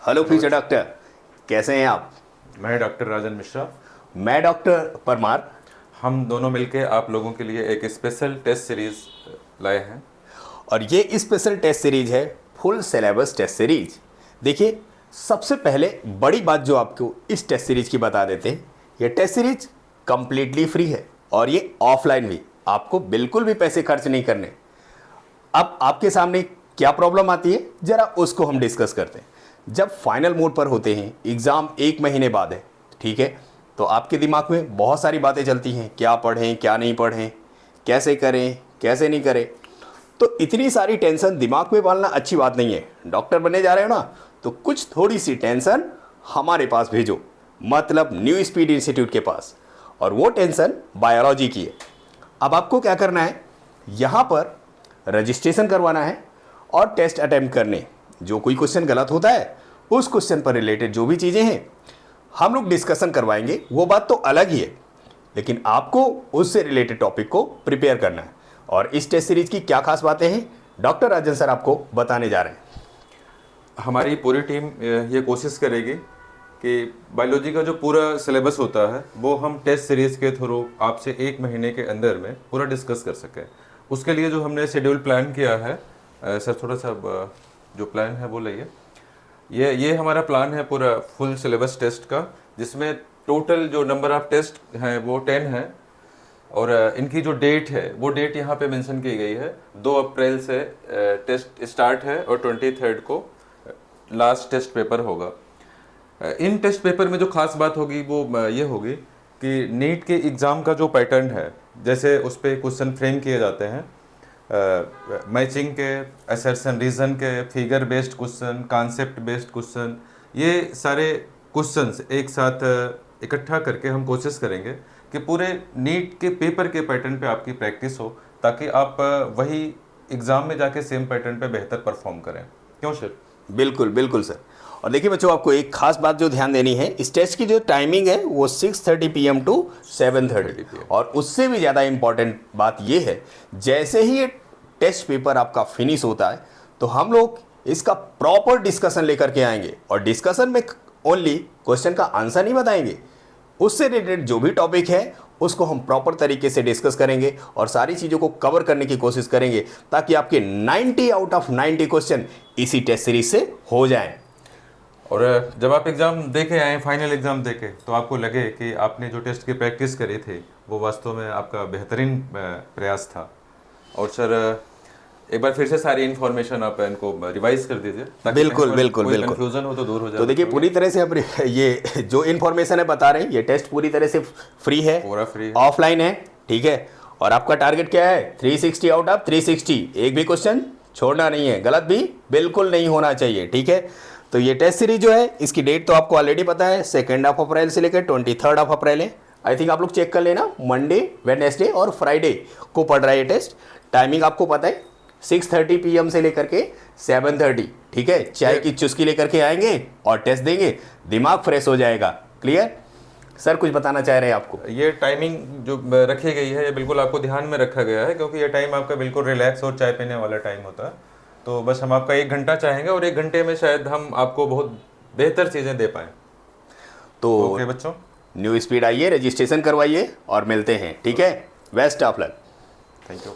Hello future doctor, कैसे हैं आप? मैं डॉक्टर राजन मिश्रा। मैं डॉक्टर परमार। हम दोनों मिलके आप लोगों के लिए एक स्पेशल टेस्ट सीरीज लाए हैं। और ये स्पेशल टेस्ट सीरीज है फुल सिलेबस टेस्ट सीरीज। देखिए, सबसे पहले बड़ी बात जो आपको इस टेस्ट सीरीज की बता देते हैं, ये टेस्ट सीरीज कंप्लीटली फ्री है और ये ऑफलाइन भी, आपको बिल्कुल भी पैसे खर्च नहीं करने। अब आपके सामने क्या प्रॉब्लम आती है, जरा उसको हम डिस्कस करते हैं। जब फाइनल मोड पर होते हैं, एग्ज़ाम 1 महीने बाद है, ठीक है, तो आपके दिमाग में बहुत सारी बातें चलती हैं, क्या पढ़ें क्या नहीं पढ़ें, कैसे करें कैसे नहीं करें। तो इतनी सारी टेंशन दिमाग में पालना अच्छी बात नहीं है। डॉक्टर बनने जा रहे हो ना, तो कुछ थोड़ी सी टेंशन हमारे पास भेजो, मतलब न्यू स्पीड इंस्टीट्यूट के पास। और वो टेंशन बायोलॉजी की है। अब आपको क्या करना है, यहाँ पर रजिस्ट्रेशन करवाना है और टेस्ट अटेम्प्ट करने। जो कोई क्वेश्चन गलत होता है, उस क्वेश्चन पर रिलेटेड जो भी चीज़ें हैं हम लोग डिस्कशन करवाएंगे, वो बात तो अलग ही है, लेकिन आपको उससे रिलेटेड टॉपिक को प्रिपेयर करना है। और इस टेस्ट सीरीज की क्या खास बातें हैं, डॉक्टर राजन सर आपको बताने जा रहे हैं। हमारी पूरी टीम ये कोशिश करेगी कि बायोलॉजी का जो पूरा सिलेबस होता है वो हम टेस्ट सीरीज के थ्रू आपसे 1 महीने के अंदर में पूरा डिस्कस कर सकें। उसके लिए जो हमने शेड्यूल प्लान किया है, सर थोड़ा सा जो प्लान है वो लाइए। ये हमारा प्लान है पूरा फुल सिलेबस टेस्ट का, जिसमें टोटल जो नंबर ऑफ टेस्ट हैं वो 10 है। और इनकी जो डेट है वो डेट यहाँ पे मेंशन की गई है। 2 अप्रैल से टेस्ट स्टार्ट है और 23 को लास्ट टेस्ट पेपर होगा। इन टेस्ट पेपर में जो खास बात होगी वो ये होगी कि नीट के एग्ज़ाम का जो पैटर्न है, जैसे उस पर क्वेश्चन फ्रेम किए जाते हैं, मैचिंग के, असर्शन रीजन के, figure based question, concept based question, ये सारे क्वेश्चंस एक साथ इकट्ठा करके हम कोशिश करेंगे कि पूरे नीट के पेपर के पैटर्न पे आपकी प्रैक्टिस हो, ताकि आप वही एग्ज़ाम में जाके सेम पैटर्न पे बेहतर परफॉर्म करें। क्यों सर? बिल्कुल बिल्कुल सर। और देखिए बच्चों, आपको एक खास बात जो ध्यान देनी है, इस टेस्ट की जो टाइमिंग है वो 6:30 PM टू 7:30 PM। और उससे भी ज़्यादा इम्पॉर्टेंट बात ये है, जैसे ही ये टेस्ट पेपर आपका फिनिश होता है, तो हम लोग इसका प्रॉपर डिस्कशन लेकर के आएंगे। और डिस्कशन में ओनली क्वेश्चन का आंसर नहीं बताएंगे, उससे रिलेटेड जो भी टॉपिक है उसको हम प्रॉपर तरीके से डिस्कस करेंगे और सारी चीज़ों को कवर करने की कोशिश करेंगे, ताकि आपके 90 आउट ऑफ 90 क्वेश्चन इसी टेस्ट सीरीज से हो जाएं। और जब आप एग्ज़ाम देके आए, फाइनल एग्ज़ाम देके, तो आपको लगे कि आपने जो टेस्ट की प्रैक्टिस करी थी वो वास्तव में आपका बेहतरीन प्रयास था। और सर एक बार फिर से सारी इन्फॉर्मेशन आप इनको रिवाइज कर दीजिए, ताकि बिल्कुल बिल्कुल कोई बिल्कुल कंफ्यूजन हो तो दूर हो जाए। तो देखिए, पूरी तरह से हम ये जो इन्फॉर्मेशन है बता रहे हैं, ये टेस्ट पूरी तरह से फ्री है, पूरा फ्री है, ऑफलाइन है, ठीक है। और आपका टारगेट क्या है? 360 आउट ऑफ 360, एक भी क्वेश्चन छोड़ना नहीं है, गलत भी बिल्कुल नहीं होना चाहिए, ठीक है। तो ये टेस्ट सीरीज जो है, इसकी डेट तो आपको ऑलरेडी पता है, 2 अप्रैल से लेकर 23 अप्रैल है। आई थिंक आप लोग चेक कर लेना, मंडे, वेडनेसडे और फ्राइडे को पढ़ रहा है ये टेस्ट। टाइमिंग आपको पता है, 6:30 PM से लेकर के 7:30, ठीक है। चाय की चुस्की लेकर के आएंगे और टेस्ट देंगे, दिमाग फ्रेश हो जाएगा। क्लियर? सर कुछ बताना चाह रहे हैं आपको? ये टाइमिंग जो रखी गई है ये बिल्कुल आपको ध्यान में रखा गया है, क्योंकि ये टाइम आपका बिल्कुल रिलैक्स और चाय पीने वाला टाइम होता है। तो बस हम आपका 1 घंटा चाहेंगे और 1 घंटे में शायद हम आपको बहुत बेहतर चीज़ें दे पाएँ। तो ओके बच्चों, न्यू स्पीड आइए, रजिस्ट्रेशन करवाइए और मिलते हैं, ठीक है। Best of luck. Thank you.